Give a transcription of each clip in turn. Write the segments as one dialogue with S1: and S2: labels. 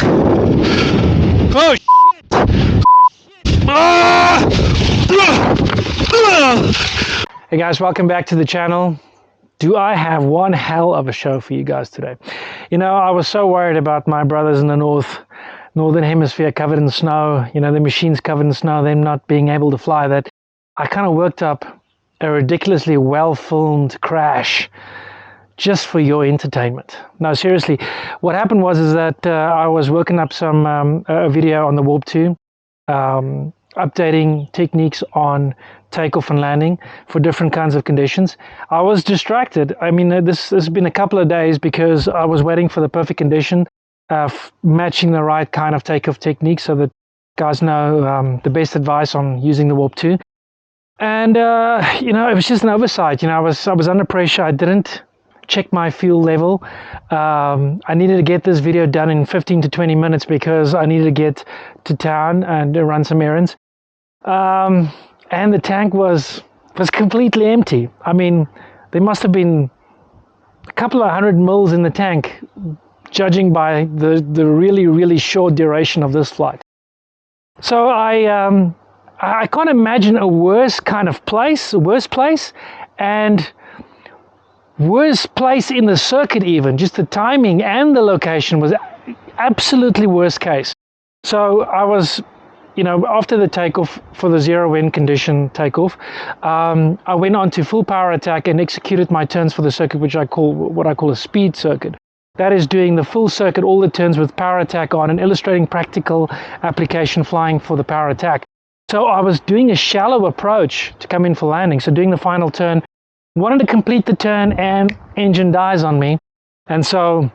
S1: Oh shit! Oh shit! Ah! Hey guys, welcome back to the channel. Do I have one hell of a show for you guys today? You know, I was so worried about my brothers in the northern hemisphere covered in snow, you know, the machines covered in snow, them not being able to fly, that I kind of worked up a ridiculously well-filmed crash just for your entertainment. No, seriously, what happened was that I was working up some a video on the Warp 2, updating techniques on takeoff and landing for different kinds of conditions. I was distracted. I mean, this has been a couple of days because I was waiting for the perfect condition, matching the right kind of takeoff technique so that guys know the best advice on using the Warp 2. And, you know, it was just an oversight. You know, I was under pressure. I didn't check my fuel level. I needed to get this video done in 15 to 20 minutes because I needed to get to town and run some errands. And the tank was completely empty. I mean, there must have been a couple of 100 mils in the tank, judging by the really short duration of this flight. So I can't imagine a worse place, and worst place in the circuit even. Just the timing and the location was absolutely worst case. So I was, you know, after the takeoff for the zero wind condition takeoff, I went on to full power attack and executed my turns for the circuit, which I call a speed circuit. That is doing the full circuit, all the turns with power attack on, and illustrating practical application flying for the power attack. So I was doing a shallow approach to come in for landing. So doing the final turn, wanted to complete the turn, and engine dies on me. And so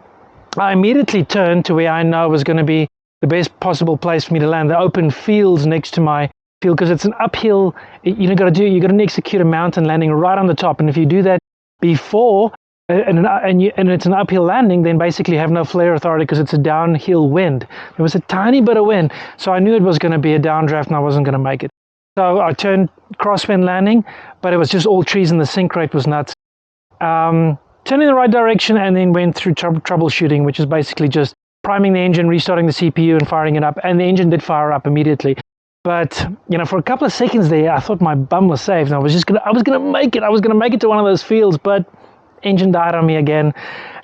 S1: I immediately turned to where I know was going to be the best possible place for me to land, the open fields next to my field, because it's an uphill. You're got to execute a mountain landing right on the top, and if you do that before and it's an uphill landing, then basically you have no flare authority because it's a downhill wind. There was a tiny bit of wind, so I knew it was going to be a downdraft and I wasn't going to make it. So I turned crosswind landing, but it was just all trees and the sink rate was nuts. Turned in the right direction and then went through troubleshooting, which is basically just priming the engine, restarting the CPU and firing it up. And the engine did fire up immediately. But, you know, for a couple of seconds there, I thought my bum was saved. And I was going to make it. I was going to make it to one of those fields, but engine died on me again.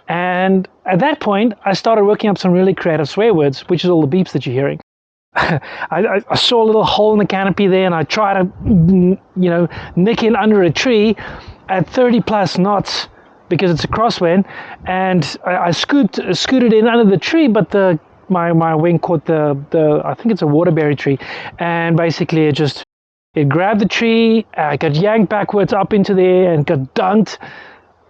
S1: And at that point, I started working up some really creative swear words, which is all the beeps that you're hearing. I saw a little hole in the canopy there, and I tried to, you know, nick in under a tree at 30 plus knots because it's a crosswind, and I scooted in under the tree, but my wing caught the I think it's a waterberry tree, and basically it grabbed the tree, got yanked backwards up into the air, and got dunked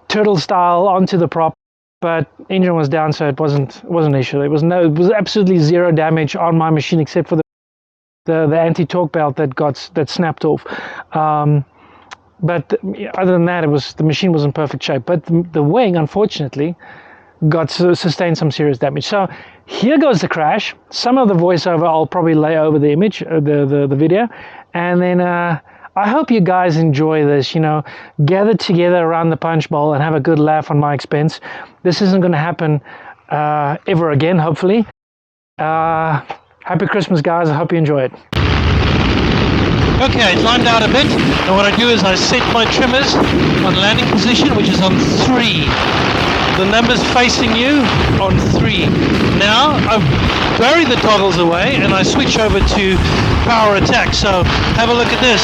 S1: turtle style onto the prop. But engine was down, so it wasn't an issue. It was absolutely zero damage on my machine except for the anti-torque belt that snapped off. But other than that, the machine was in perfect shape. But the wing, unfortunately, sustained some serious damage. So here goes the crash. Some of the voiceover I'll probably lay over the image, the video, and then I hope you guys enjoy this. You know, gather together around the punch bowl and have a good laugh on my expense. This isn't going to happen ever again, hopefully. Happy Christmas, guys. I hope you enjoy it.
S2: Okay, timed out a bit, and what I do is I set my trimmers on landing position, which is on 3. The numbers facing you on 3. Now I've buried the toggles away and I switch over to power attack. So have a look at this.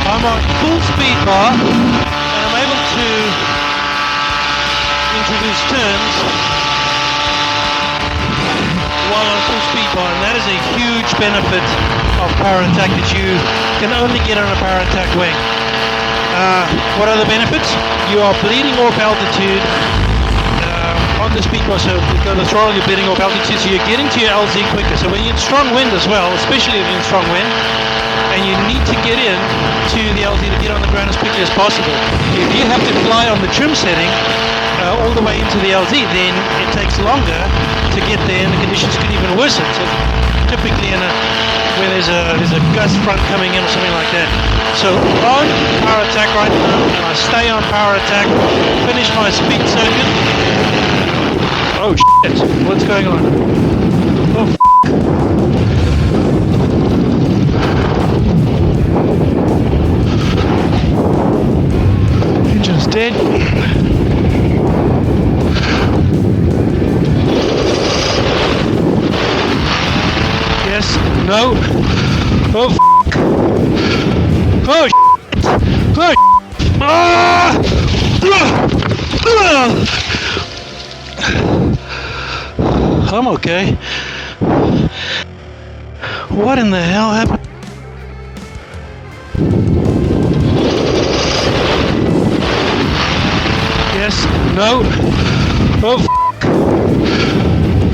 S2: I'm on full speed bar and I'm able to introduce turns while on full speed bar, and that is a huge benefit of power attack that you can only get on a power attack wing. What are the benefits? You are bleeding off altitude on the speed bar, so you've got the throttle, you're bleeding off altitude, so you're getting to your LZ quicker. So when you're in strong wind as well, especially if you're in strong wind, and you need to get in to the LZ to get on the ground as quickly as possible. If you have to fly on the trim setting all the way into the LZ, then it takes longer to get there and the conditions could even worsen. So typically where there's a gust front coming in or something like that. So on power attack right now, and I stay on power attack, finish my speed circuit. Oh shit, what's going on? no. Oh, f***. Oh, shit. Oh, shit. Ah! I'm okay. What in the hell happened? Yes, no. Oh, f***.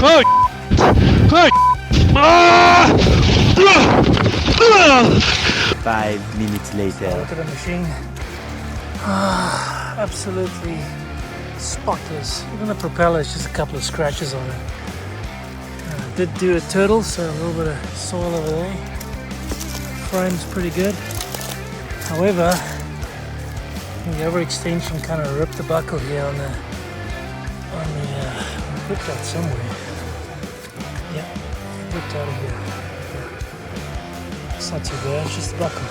S2: Oh, shit. Oh, shit. Ah!
S3: 5 minutes later.
S1: Look at the machine. Absolutely spotless. Even the propeller is just a couple of scratches on it. Did do a turtle, so a little bit of soil over there. Frame's pretty good. However, the overextension kind of ripped the buckle here on the ripped out somewhere. Yeah, ripped out of here. It's not too bad, it's just the buckle.